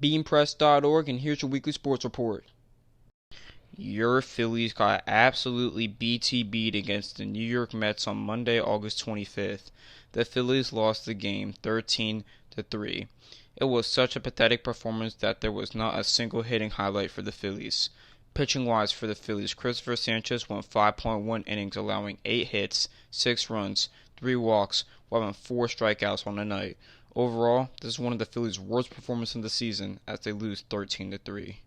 beanpress.org, and here's your weekly sports report. Your Phillies got absolutely BTB'd against the New York Mets on Monday, August 25th. The Phillies lost the game 13-3. It was such a pathetic performance that there was not a single hitting highlight for the Phillies. Pitching-wise for the Phillies, Christopher Sanchez went 5.1 innings, allowing 8 hits, 6 runs, 3 walks, while having 4 strikeouts on the night. Overall, this is one of the Phillies' worst performances of the season as they lose 13-3.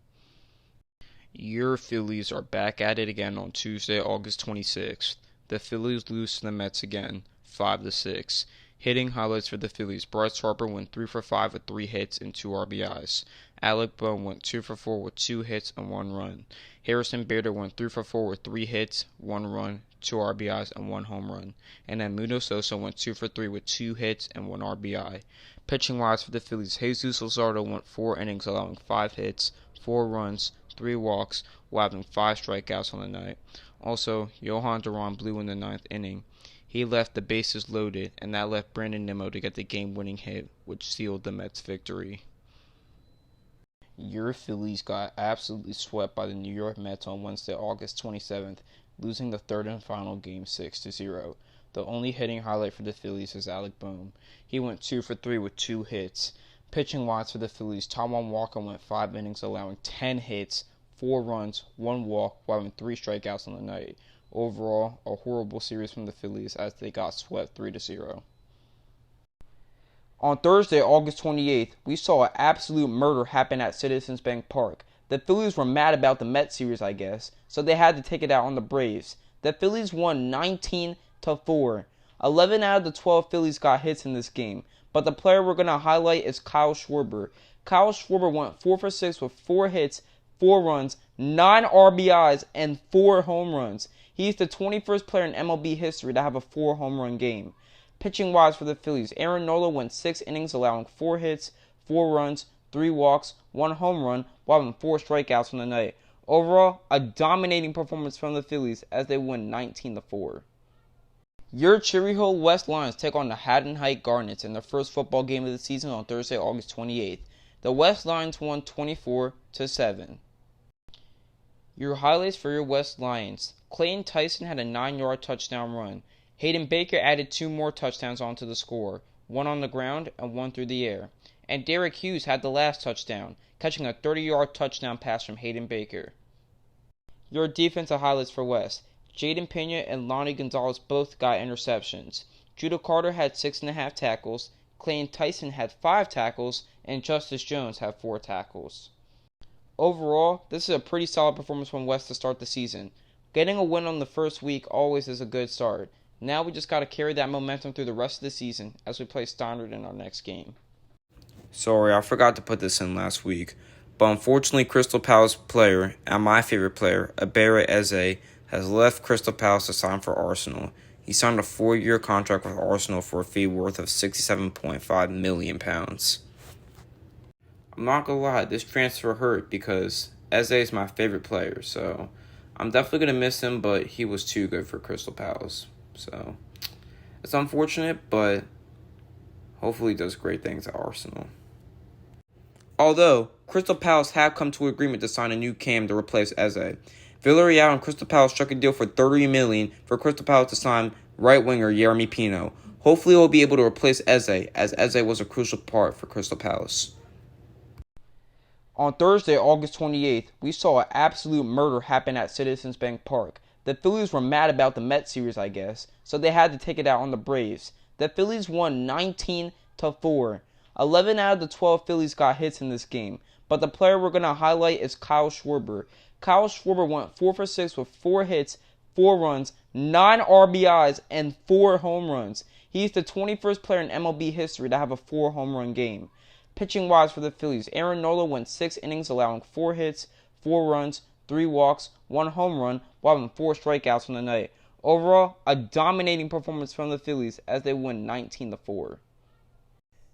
Your Phillies are back at it again on Tuesday, August 26th. The Phillies lose to the Mets again, 5-6. Hitting highlights for the Phillies: Bryce Harper went 3 for 5 with 3 hits and 2 RBIs. Alec Bohm went 2 for 4 with 2 hits and 1 run. Harrison Bader went 3 for 4 with 3 hits, 1 run, 2 RBIs, and 1 home run. And Edmundo Sosa went 2 for 3 with 2 hits and 1 RBI. Pitching-wise for the Phillies, Jesus Luzardo went 4 innings, allowing 5 hits, 4 runs, 3 walks, while having 5 strikeouts on the night. Also, Johan Duran blew in the 9th inning. He left the bases loaded, and that left Brandon Nimmo to get the game-winning hit, which sealed the Mets' victory. Your Phillies got absolutely swept by the New York Mets on Wednesday, August 27th, losing the third and final game 6-0. The only hitting highlight for the Phillies is Alec Bohm. He went 2 for 3 with 2 hits. Pitching-wise for the Phillies, Taijuan Walker went 5 innings, allowing 10 hits, 4 runs, 1 walk, while having 3 strikeouts on the night. Overall, a horrible series from the Phillies as they got swept 3-0. On Thursday, August 28th, we saw an absolute murder happen at Citizens Bank Park. The Phillies were mad about the Mets series, I guess, so they had to take it out on the Braves. The Phillies won 19-4. 11 out of the 12 Phillies got hits in this game, but the player we're going to highlight is Kyle Schwarber. Kyle Schwarber went 4 for 6 with 4 hits, 4 runs, 9 RBIs, and 4 home runs. He's the 21st player in MLB history to have a 4 home run game. Pitching-wise for the Phillies, Aaron Nola went 6 innings, allowing 4 hits, 4 runs, 3 walks, 1 home run, while having 4 strikeouts on the night. Overall, a dominating performance from the Phillies as they win 19-4. Your Cherry Hill West Lions take on the Haddon Heights Garnets in their first football game of the season on Thursday, August 28th. The West Lions won 24-7. Your highlights for your West Lions: Clayton Tyson had a 9-yard touchdown run. Hayden Baker added 2 more touchdowns onto the score, 1 on the ground and 1 through the air. And Derek Hughes had the last touchdown, catching a 30-yard touchdown pass from Hayden Baker. Your defensive highlights for West: Jaden Pena and Lonnie Gonzalez both got interceptions. Judah Carter had 6.5 tackles, Clayton Tyson had 5 tackles, and Justice Jones had 4 tackles. Overall, this is a pretty solid performance from West to start the season. Getting a win on the first week always is a good start. Now we just got to carry that momentum through the rest of the season as we play Steinert in our next game. Sorry, I forgot to put this in last week, but unfortunately Crystal Palace player, and my favorite player, Ebere Eze, has left Crystal Palace to sign for Arsenal. He signed a 4-year contract with Arsenal for a fee worth of £67.5 million. I'm not gonna lie, this transfer hurt because Eze is my favorite player, so I'm definitely gonna miss him, but he was too good for Crystal Palace. So it's unfortunate, but hopefully he does great things at Arsenal. Although, Crystal Palace have come to an agreement to sign a new cam to replace Eze. Villarreal and Crystal Palace struck a deal for $30 million for Crystal Palace to sign right winger Yeremy Pino. Hopefully we'll be able to replace Eze, as Eze was a crucial part for Crystal Palace. On Thursday, August 28th, we saw an absolute murder happen at Citizens Bank Park. The Phillies were mad about the Mets series, I guess, so they had to take it out on the Braves. The Phillies won 19-4. 11 out of the 12 Phillies got hits in this game, but the player we're going to highlight is Kyle Schwarber. Kyle Schwarber went 4 for 6 with 4 hits, 4 runs, 9 RBIs, and 4 home runs. He's the 21st player in MLB history to have a 4 home run game. Pitching-wise for the Phillies, Aaron Nola went 6 innings, allowing 4 hits, 4 runs, 3 walks, 1 home run, while having 4 strikeouts on the night. Overall, a dominating performance from the Phillies as they win 19-4.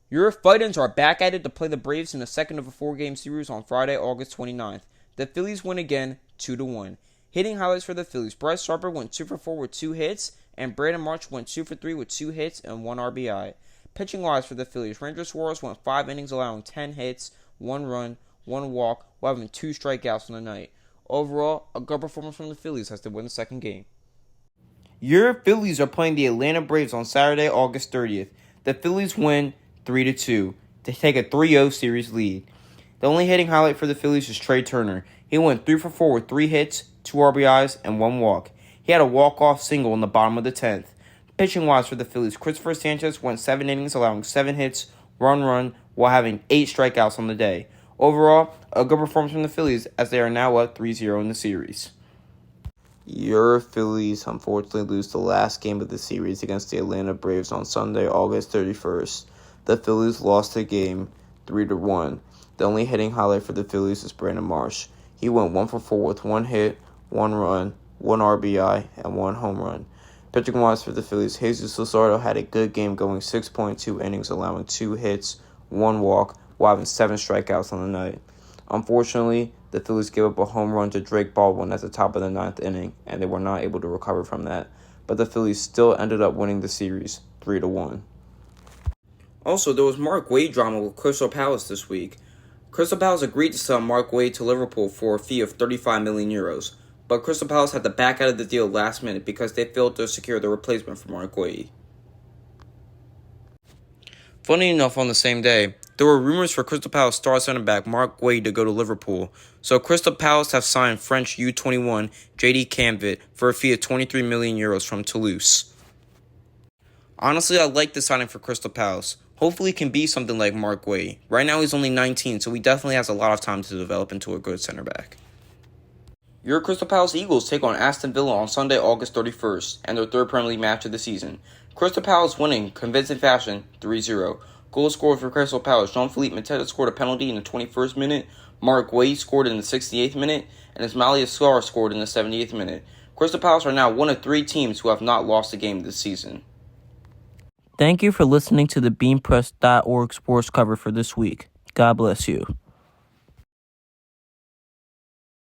Your Fightins are back at it to play the Braves in the second of a 4-game series on Friday, August 29th. The Phillies win again, 2-1. Hitting highlights for the Phillies: Bryce Harper went 2 for 4 with 2 hits, and Brandon March went 2 for 3 with 2 hits and 1 RBI. Pitching-wise for the Phillies, Ranger Suarez went 5 innings, allowing 10 hits, 1 run, 1 walk, while having 2 strikeouts on the night. Overall, a good performance from the Phillies as they win the second game. Your Phillies are playing the Atlanta Braves on Saturday, August 30th. The Phillies win 3-2 to take a 3-0 series lead. The only hitting highlight for the Phillies is Trey Turner. He went 3 for 4 with 3 hits, 2 RBIs, and 1 walk. He had a walk-off single in the bottom of the 10th. Pitching-wise for the Phillies, Christopher Sanchez went 7 innings, allowing 7 hits, 1 run, while having 8 strikeouts on the day. Overall, a good performance from the Phillies as they are now up 3-0 in the series. Your Phillies unfortunately lose the last game of the series against the Atlanta Braves on Sunday, August 31st. The Phillies lost the game 3-1. The only hitting highlight for the Phillies is Brandon Marsh. He went 1 for 4 with 1 hit, 1 run, 1 RBI, and 1 home run. Pitching-wise for the Phillies, Jesus Luzardo had a good game going 6.2 innings, allowing 2 hits, 1 walk, while having 7 strikeouts on the night. Unfortunately, the Phillies gave up a home run to Drake Baldwin at the top of the 9th inning, and they were not able to recover from that. But the Phillies still ended up winning the series 3-1. Also, there was Mark Waid drama with Crystal Palace this week. Crystal Palace agreed to sell Mark Waid to Liverpool for a fee of 35 million euros, but Crystal Palace had to back out of the deal last minute because they failed to secure the replacement for Mark Waid. Funny enough, on the same day, there were rumors for Crystal Palace star center back Mark Waid to go to Liverpool, so Crystal Palace have signed French U21 JD Camvit for a fee of 23 million euros from Toulouse. Honestly, I like the signing for Crystal Palace. Hopefully he can be something like Mark Waid. Right now he's only 19, so he definitely has a lot of time to develop into a good center back. Your Crystal Palace Eagles take on Aston Villa on Sunday, August 31st, and their third Premier League match of the season. Crystal Palace winning convincing fashion 3-0. Goals scored for Crystal Palace. Jean-Philippe Mateta scored a penalty in the 21st minute. Mark Waid scored in the 68th minute. And Ismaila Sarr scored in the 78th minute. Crystal Palace are now one of 3 teams who have not lost a game this season. Thank you for listening to the BeanPress.org sports cover for this week. God bless you.